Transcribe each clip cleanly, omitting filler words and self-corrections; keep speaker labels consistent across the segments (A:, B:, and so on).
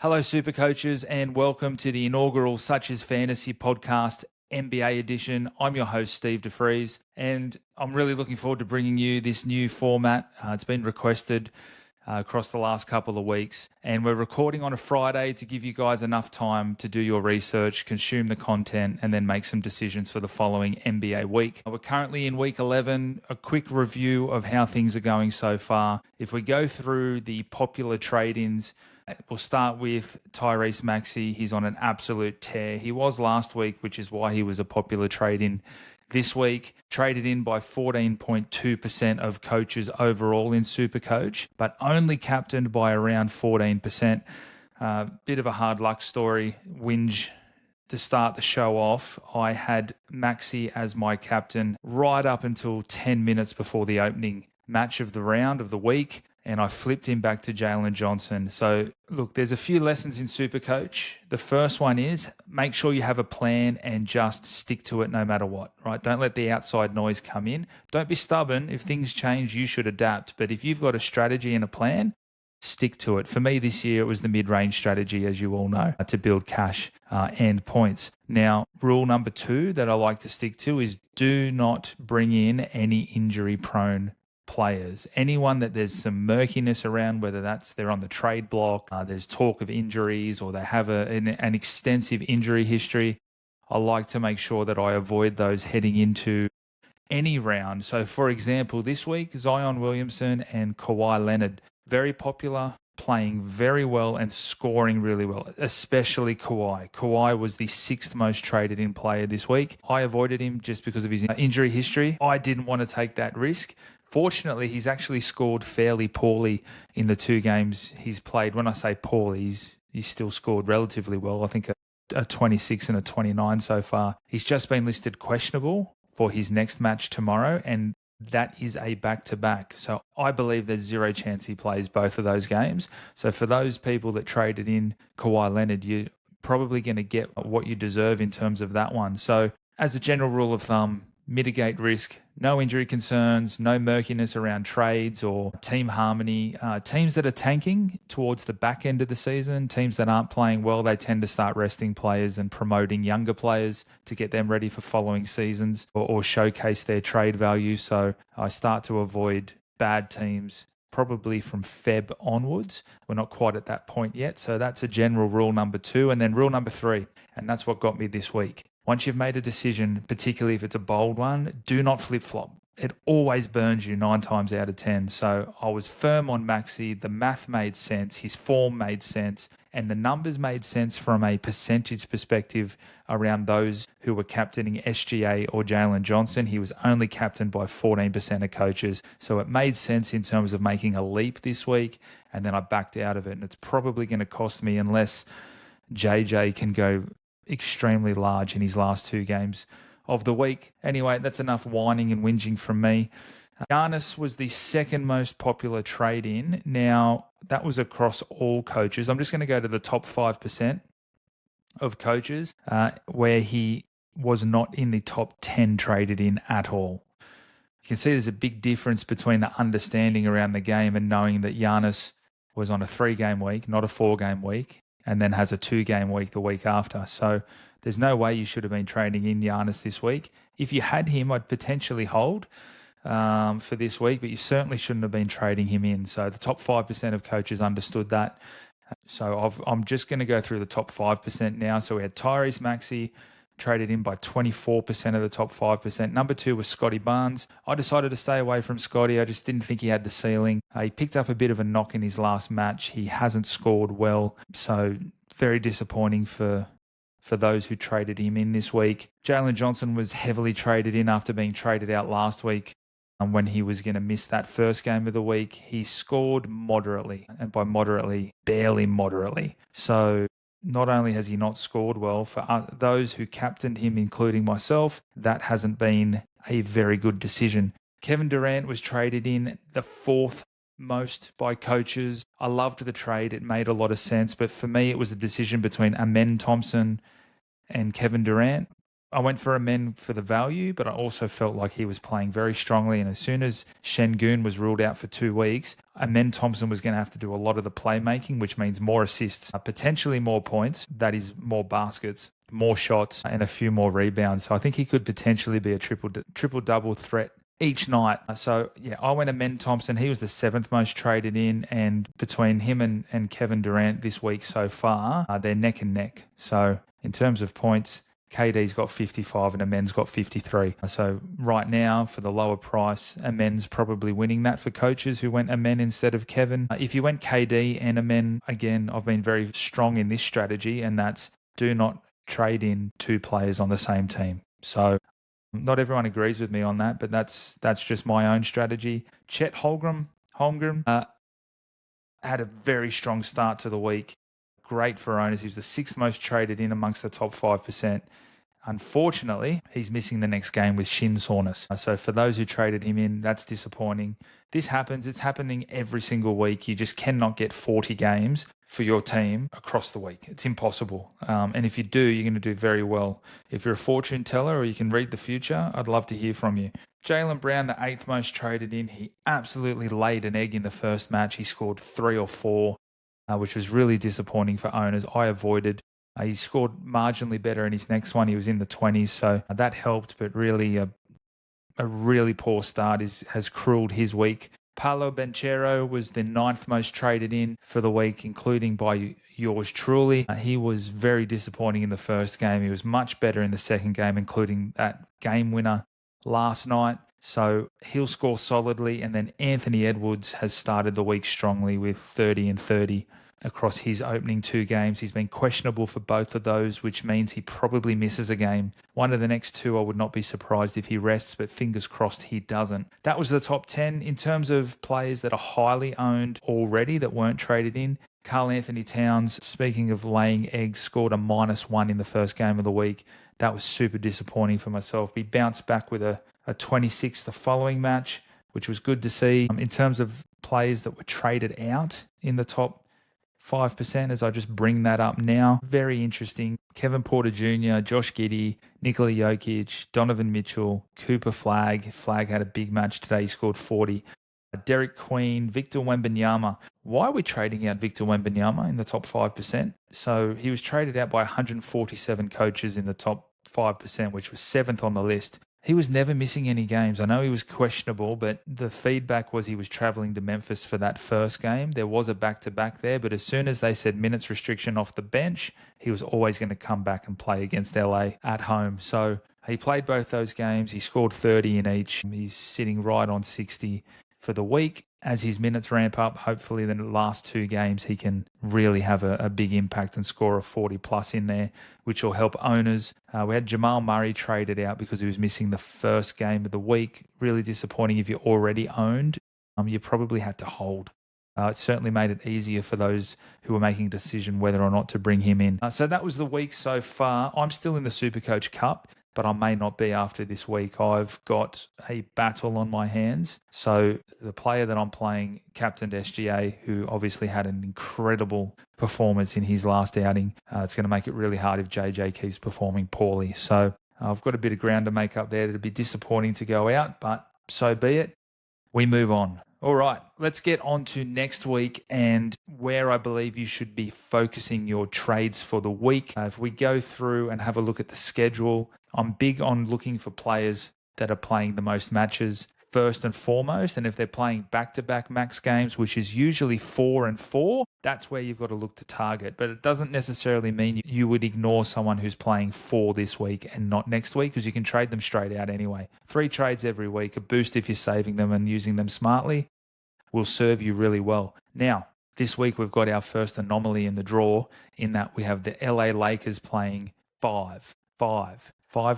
A: Hello, Supercoaches, and welcome to the inaugural Such Is Fantasy podcast, NBA edition. I'm your host, Steve DeFries, and I'm really looking forward to bringing you this new format. It's been requested across the last couple of weeks, and we're recording on a Friday to give you guys enough time to do your research, consume the content, and then make some decisions for the following NBA week. We're currently in week 11, a quick review of how things are going so far. If we go through the popular trade-ins, we'll start with Tyrese Maxey. He's on an absolute tear. He was last week, which is why he was a popular trade-in. This week, traded in by 14.2% of coaches overall in SuperCoach, but only captained by around 14%. Bit of a hard luck story, whinge to start the show off. I had Maxey as my captain right up until 10 minutes before the opening match of the round of the week, and I flipped him back to Jalen Johnson. So look, there's a few lessons in SuperCoach. The first one is make sure you have a plan and just stick to it no matter what, right? Don't let the outside noise come in. Don't be stubborn. If things change, you should adapt. But if you've got a strategy and a plan, stick to it. For me this year, it was the mid-range strategy, as you all know, to build cash and points. Now, rule number 2 that I like to stick to is do not bring in any injury-prone players. Anyone that there's some murkiness around, whether that's they're on the trade block, there's talk of injuries, or they have an extensive injury history, I like to make sure that I avoid those heading into any round. So for example, this week, Zion Williamson and Kawhi Leonard, very popular, playing very well and scoring really well, especially Kawhi. Kawhi was the 6th most traded in player this week. I avoided him just because of his injury history. I didn't want to take that risk. Fortunately, he's actually scored fairly poorly in the 2 games he's played. When I say poorly, he's still scored relatively well. I think a 26 and a 29 so far. He's just been listed questionable for his next match tomorrow, and that is a back-to-back. So I believe there's zero chance he plays both of those games. So for those people that traded in Kawhi Leonard, you're probably going to get what you deserve in terms of that one. So as a general rule of thumb, mitigate risk, no injury concerns, no murkiness around trades or team harmony. Teams that are tanking towards the back end of the season, teams that aren't playing well, they tend to start resting players and promoting younger players to get them ready for following seasons or showcase their trade value. So I start to avoid bad teams probably from Feb onwards. We're not quite at that point yet. So that's a general rule number 2. And then rule number 3, and that's what got me this week. Once you've made a decision, particularly if it's a bold one, do not flip-flop. It always burns you 9 times out of 10. So I was firm on Maxey. The math made sense. His form made sense. And the numbers made sense from a percentage perspective around those who were captaining SGA or Jalen Johnson. He was only captained by 14% of coaches. So it made sense in terms of making a leap this week. And then I backed out of it. And it's probably going to cost me unless JJ can go extremely large in his last 2 games of the week. Anyway, that's enough whining and whinging from me. Giannis was the 2nd most popular trade-in. Now, that was across all coaches. I'm just going to go to the top 5% of coaches where he was not in the top 10 traded in at all. You can see there's a big difference between the understanding around the game and knowing that Giannis was on a 3-game week, not a 4-game week, and then has a 2-game week the week after. So there's no way you should have been trading in Giannis this week. If you had him, I'd potentially hold for this week, but you certainly shouldn't have been trading him in. So the top 5% of coaches understood that. So I'm just going to go through the top 5% now. So we had Tyrese Maxey, traded in by 24% of the top 5%. Number 2 was Scotty Barnes. I decided to stay away from Scotty. I just didn't think he had the ceiling. He picked up a bit of a knock in his last match. He hasn't scored well. So very disappointing for those who traded him in this week. Jalen Johnson was heavily traded in after being traded out last week. When he was going to miss that first game of the week, he scored moderately, and by moderately, barely moderately. So not only has he not scored well, for those who captained him, including myself, that hasn't been a very good decision. Kevin Durant was traded in the 4th most by coaches. I loved the trade. It made a lot of sense. But for me, it was a decision between Amen Thompson and Kevin Durant. I went for Amen for the value, but I also felt like he was playing very strongly. And as soon as Şengün was ruled out for 2 weeks, Amen Thompson was going to have to do a lot of the playmaking, which means more assists, potentially more points, that is more baskets, more shots, and a few more rebounds. So I think he could potentially be a triple-double threat each night. So, yeah, I went Amen Thompson. He was the 7th most traded in, and between him and Kevin Durant this week so far, they're neck and neck. So in terms of points, KD's got 55 and Amen's got 53. So right now, for the lower price, Amen's probably winning that for coaches who went Amen instead of Kevin. If you went KD and Amen, again, I've been very strong in this strategy, and that's do not trade in 2 players on the same team. So not everyone agrees with me on that, but that's just my own strategy. Chet Holmgren had a very strong start to the week. Great for owners. He was the 6th most traded in amongst the top 5%. Unfortunately, he's missing the next game with shin soreness. So for those who traded him in, that's disappointing. This happens. It's happening every single week. You just cannot get 40 games for your team across the week. It's impossible. And if you do, you're going to do very well. If you're a fortune teller or you can read the future, I'd love to hear from you. Jaylen Brown, the 8th most traded in. He absolutely laid an egg in the first match. He scored 3 or 4, which was really disappointing for owners. I avoided. He scored marginally better in his next one. He was in the 20s, so that helped, but really a really poor start has cruelled his week. Paolo Banchero was the 9th most traded in for the week, including by yours truly. He was very disappointing in the first game. He was much better in the second game, including that game winner last night. So he'll score solidly. And then Anthony Edwards has started the week strongly with 30 and 30 across his opening 2 games. He's been questionable for both of those, which means he probably misses a game. One of the next 2, I would not be surprised if he rests, but fingers crossed he doesn't. That was the top 10. In terms of players that are highly owned already that weren't traded in, Karl Anthony Towns, speaking of laying eggs, scored a -1 in the first game of the week. That was super disappointing for myself. He bounced back with a 26 the following match, which was good to see. In terms of players that were traded out in the top 5%, as I just bring that up now. Very interesting. Kevin Porter Jr., Josh Giddey, Nikola Jokic, Donovan Mitchell, Cooper Flagg. Flagg had a big match today. He scored 40. Derek Queen, Victor Wembanyama. Why are we trading out Victor Wembanyama in the top 5%? So he was traded out by 147 coaches in the top 5%, which was 7th on the list. He was never missing any games. I know he was questionable, but the feedback was he was traveling to Memphis for that first game. There was a back-to-back there, but as soon as they said minutes restriction off the bench, he was always going to come back and play against LA at home. So he played both those games. He scored 30 in each. He's sitting right on 60 for the week. As his minutes ramp up, hopefully in the last 2 games, he can really have a big impact and score a 40+ in there, which will help owners. We had Jamal Murray traded out because he was missing the first game of the week. Really disappointing if you already owned. You probably had to hold. It certainly made it easier for those who were making a decision whether or not to bring him in. So that was the week so far. I'm still in the SuperCoach Cup, but I may not be after this week. I've got a battle on my hands. So the player that I'm playing captained SGA, who obviously had an incredible performance in his last outing. It's going to make it really hard if JJ keeps performing poorly. So I've got a bit of ground to make up there. It'd be disappointing to go out, but so be it. We move on. All right, let's get on to next week and where I believe you should be focusing your trades for the week. If we go through and have a look at the schedule, I'm big on looking for players that are playing the most matches first and foremost. And if they're playing back-to-back max games, which is usually 4 and 4, that's where you've got to look to target. But it doesn't necessarily mean you would ignore someone who's playing 4 this week and not next week, because you can trade them straight out anyway. 3 trades every week, a boost if you're saving them and using them smartly, will serve you really well. Now, this week we've got our first anomaly in the draw in that we have the LA Lakers playing 5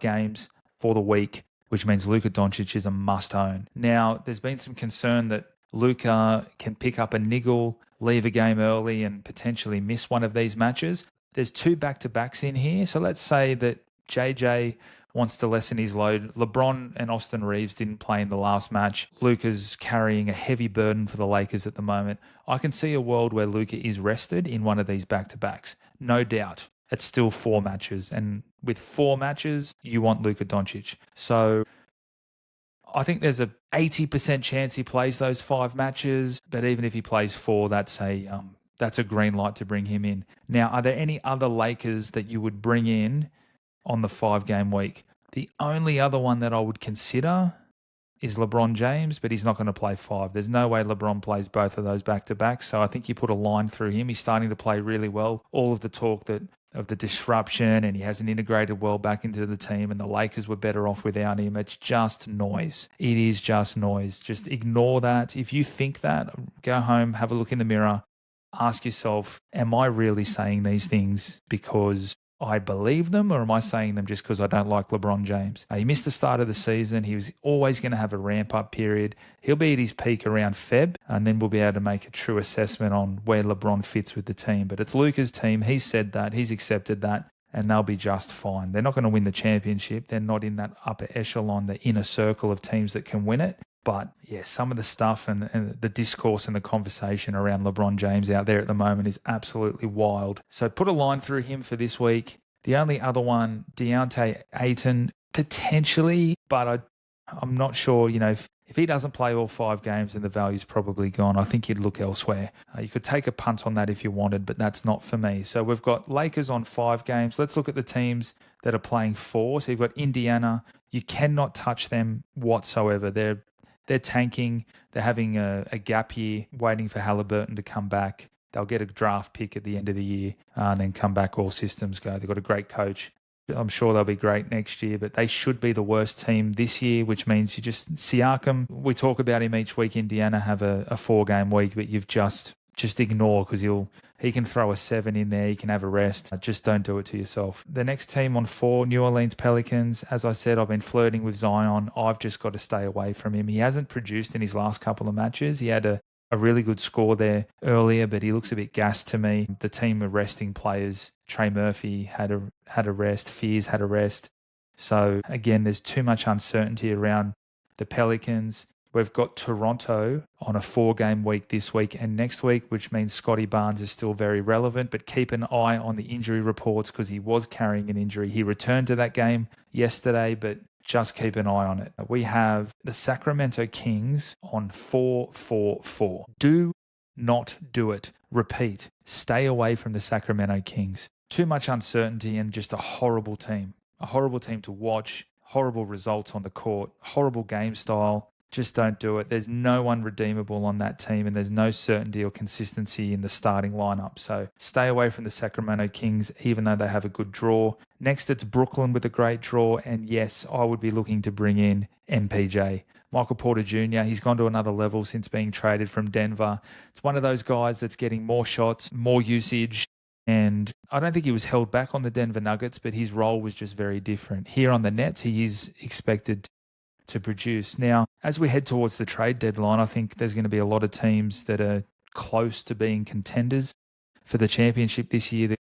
A: games for the week, which means Luka Doncic is a must-own. Now, there's been some concern that Luka can pick up a niggle, leave a game early, and potentially miss one of these matches. There's 2 back-to-backs in here, so let's say that JJ wants to lessen his load. LeBron and Austin Reeves didn't play in the last match. Luka's carrying a heavy burden for the Lakers at the moment. I can see a world where Luka is rested in one of these back-to-backs, no doubt. it's still 4 matches. And with 4 matches, you want Luka Doncic. So I think there's a 80% chance he plays those 5 matches. But even if he plays 4, that's a green light to bring him in. Now, are there any other Lakers that you would bring in on the 5-game week? The only other one that I would consider is LeBron James, but he's not going to play 5. There's no way LeBron plays both of those back-to-back, so I think you put a line through him. He's starting to play really well. All of the talk of the disruption, and he hasn't integrated well back into the team, and the Lakers were better off without him. It's just noise. It is just noise. Just ignore that. If you think that, go home, have a look in the mirror, ask yourself, am I really saying these things because I believe them, or am I saying them just because I don't like LeBron James? He missed the start of the season. He was always going to have a ramp-up period. He'll be at his peak around Feb, and then we'll be able to make a true assessment on where LeBron fits with the team. But it's Luka's team. He said that. He's accepted that, and they'll be just fine. They're not going to win the championship. They're not in that upper echelon, the inner circle of teams that can win it. But yeah, some of the stuff and the discourse and the conversation around LeBron James out there at the moment is absolutely wild. So put a line through him for this week. The only other one, DeAndre Ayton, potentially, but I'm not sure, if he doesn't play all 5 games, then the value's probably gone. I think you'd look elsewhere. You could take a punt on that if you wanted, but that's not for me. So we've got Lakers on 5 games. Let's look at the teams that are playing 4. So you've got Indiana. You cannot touch them whatsoever. They're tanking. They're having a gap year, waiting for Halliburton to come back. They'll get a draft pick at the end of the year and then come back, all systems go. They've got a great coach. I'm sure they'll be great next year, but they should be the worst team this year, which means you just, Siakam, we talk about him each week. Indiana have a 4-game week, but you've just ignore because he can throw a 7 in there. He can have a rest. Just don't do it to yourself. The next team on 4, New Orleans Pelicans. As I said, I've been flirting with Zion. I've just got to stay away from him. He hasn't produced in his last couple of matches. He had a really good score there earlier, but he looks a bit gassed to me. The team are resting players. Trey Murphy had a rest. Fears had a rest. So again, there's too much uncertainty around the Pelicans. We've got Toronto on a 4-game week this week and next week, which means Scotty Barnes is still very relevant, but keep an eye on the injury reports because he was carrying an injury. He returned to that game yesterday, but just keep an eye on it. We have the Sacramento Kings on 4-4-4. Do not do it. Repeat. Stay away from the Sacramento Kings. Too much uncertainty and just a horrible team. A horrible team to watch. Horrible results on the court. Horrible game style. Just don't do it. There's no one redeemable on that team, and there's no certainty or consistency in the starting lineup. So stay away from the Sacramento Kings, even though they have a good draw. Next, it's Brooklyn with a great draw. And yes, I would be looking to bring in MPJ. Michael Porter Jr., he's gone to another level since being traded from Denver. It's one of those guys that's getting more shots, more usage. And I don't think he was held back on the Denver Nuggets, but his role was just very different. Here on the Nets, he is expected to produce. Now, as we head towards the trade deadline, I think there's going to be a lot of teams that are close to being contenders for the championship this year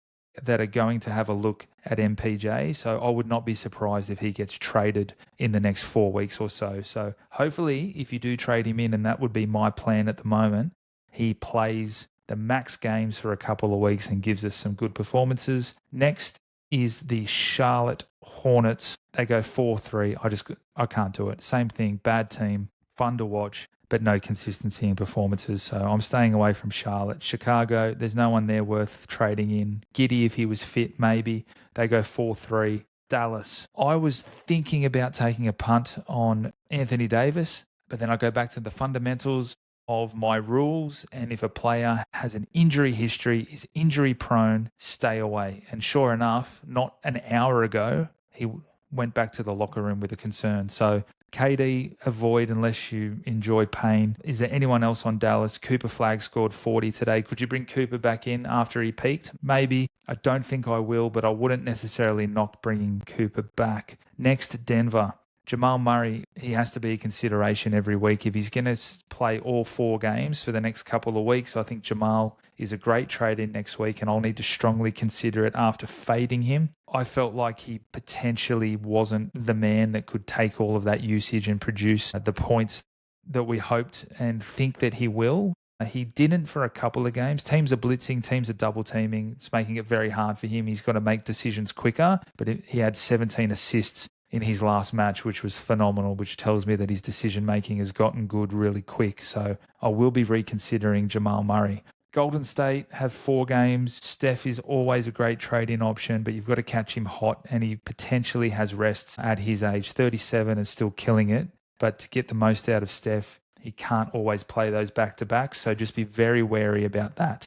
A: that are going to have a look at MPJ. So I would not be surprised if he gets traded in the next 4 weeks or so. So hopefully, if you do trade him in, and that would be my plan at the moment, he plays the max games for a couple of weeks and gives us some good performances. Next is the Charlotte Hornets. They go 4-3. I can't do it. Same thing, bad team, fun to watch, but no consistency in performances. So I'm staying away from Charlotte. Chicago, there's no one there worth trading in. Giddey, if he was fit, maybe. They go 4-3. Dallas. I was thinking about taking a punt on Anthony Davis, but then I go back to the fundamentals of my rules, and if a player has an injury history, is injury prone, stay away. And sure enough, not an hour ago, he went back to the locker room with a concern. So KD, avoid unless you enjoy pain. Is there anyone else on Dallas? Cooper Flagg scored 40 today. Could you bring Cooper back in after he peaked? Maybe. I don't think I will, but I wouldn't necessarily knock bringing Cooper back. Next, Denver. Jamal Murray, he has to be a consideration every week. If he's going to play all 4 games for the next couple of weeks, I think Jamal is a great trade in next week, and I'll need to strongly consider it after fading him. I felt like he potentially wasn't the man that could take all of that usage and produce the points that we hoped and think that he will. He didn't for a couple of games. Teams are blitzing, teams are double teaming. It's making it very hard for him. He's got to make decisions quicker, but he had 17 assists in his last match, which was phenomenal, which tells me that his decision making has gotten good really quick. So I will be reconsidering Jamal Murray. Golden State have 4 games. Steph is always a great trade-in option, but you've got to catch him hot, and he potentially has rests at his age, 37, and still killing it. But to get the most out of Steph, he can't always play those back-to-back, so just be very wary about that.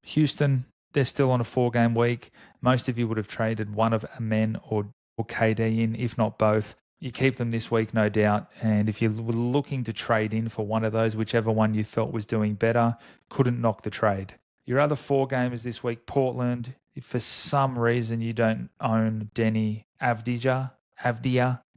A: Houston, they're still on a 4-game week. Most of you would have traded one of Amen or KD in, if not both. You keep them this week, no doubt. And if you were looking to trade in for one of those, whichever one you felt was doing better, couldn't knock the trade. Your other 4 gamers this week, Portland. If for some reason you don't own Denny Avdia,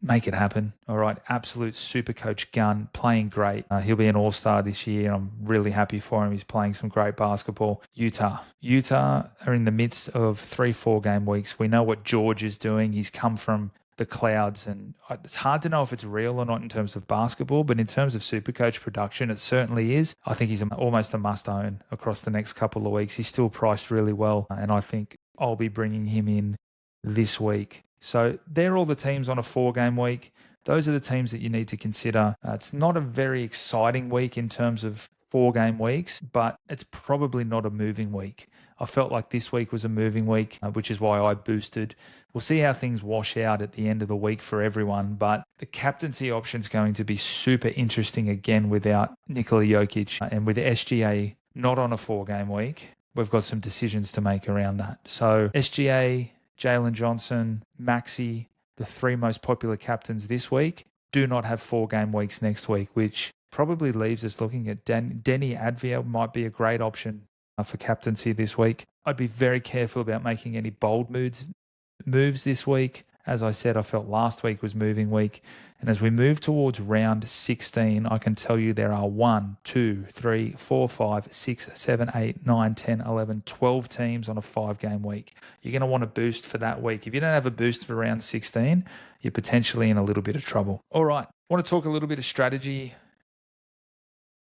A: make it happen. All right, absolute super coach gun, playing great. He'll be an all-star this year. I'm really happy for him. He's playing some great basketball. Utah are in the midst of 3-4 game weeks. We know what George is doing. He's come from the clouds, and it's hard to know if it's real or not in terms of basketball, but in terms of Supercoach production, it certainly is. I think he's almost a must-own across the next couple of weeks. He's still priced really well, and I think I'll be bringing him in this week. So they're all the teams on a 4-game week. Those are the teams that you need to consider. It's not a very exciting week in terms of 4-game weeks, but it's probably not a moving week. I felt like this week was a moving week, which is why I boosted. We'll see how things wash out at the end of the week for everyone, but the captaincy option is going to be super interesting again without Nikola Jokic. And with SGA not on a 4-game week, we've got some decisions to make around that. So SGA, Jalen Johnson, Maxey, the 3 most popular captains this week, do not have 4-game weeks next week, which probably leaves us looking at Denny Avdia might be a great option for captaincy this week. I'd be very careful about making any bold moves this week. As I said, I felt last week was moving week. And as we move towards round 16, I can tell you there are 1, 2, 3, 4, 5, 6, 7, 8, 9, 10, 11, 12 teams on a 5-game week. You're going to want a boost for that week. If you don't have a boost for round 16, you're potentially in a little bit of trouble. All right. I want to talk a little bit of strategy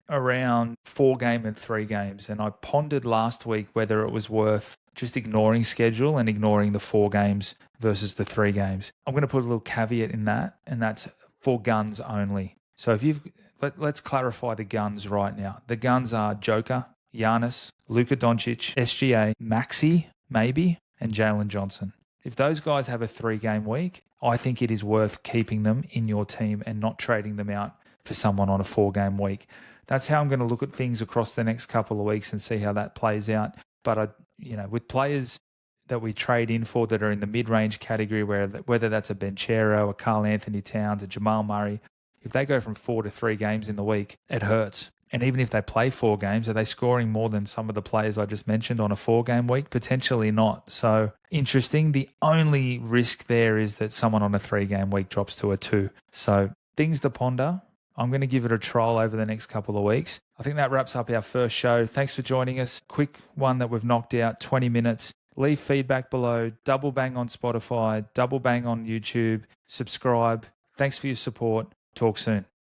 A: around 4-game and 3 games. And I pondered last week whether it was worth just ignoring schedule and ignoring the 4 games versus the 3 games. I'm going to put a little caveat in that, and that's for guns only. So if let's clarify the guns right now. The guns are Joker, Giannis, Luka Doncic, SGA, Maxey, maybe, and Jalen Johnson. If those guys have a 3-game week, I think it is worth keeping them in your team and not trading them out for someone on a 4-game week. That's how I'm going to look at things across the next couple of weeks and see how that plays out. But with players that we trade in for that are in the mid-range category, whether that's a Banchero, a Karl Anthony Towns, a Jamal Murray, if they go from 4 to 3 games in the week, it hurts. And even if they play 4 games, are they scoring more than some of the players I just mentioned on a 4-game week? Potentially not. So interesting. The only risk there is that someone on a 3-game week drops to a 2. So things to ponder. I'm going to give it a trial over the next couple of weeks. I think that wraps up our first show. Thanks for joining us. Quick one that we've knocked out, 20 minutes. Leave feedback below. Double bang on Spotify. Double bang on YouTube. Subscribe. Thanks for your support. Talk soon.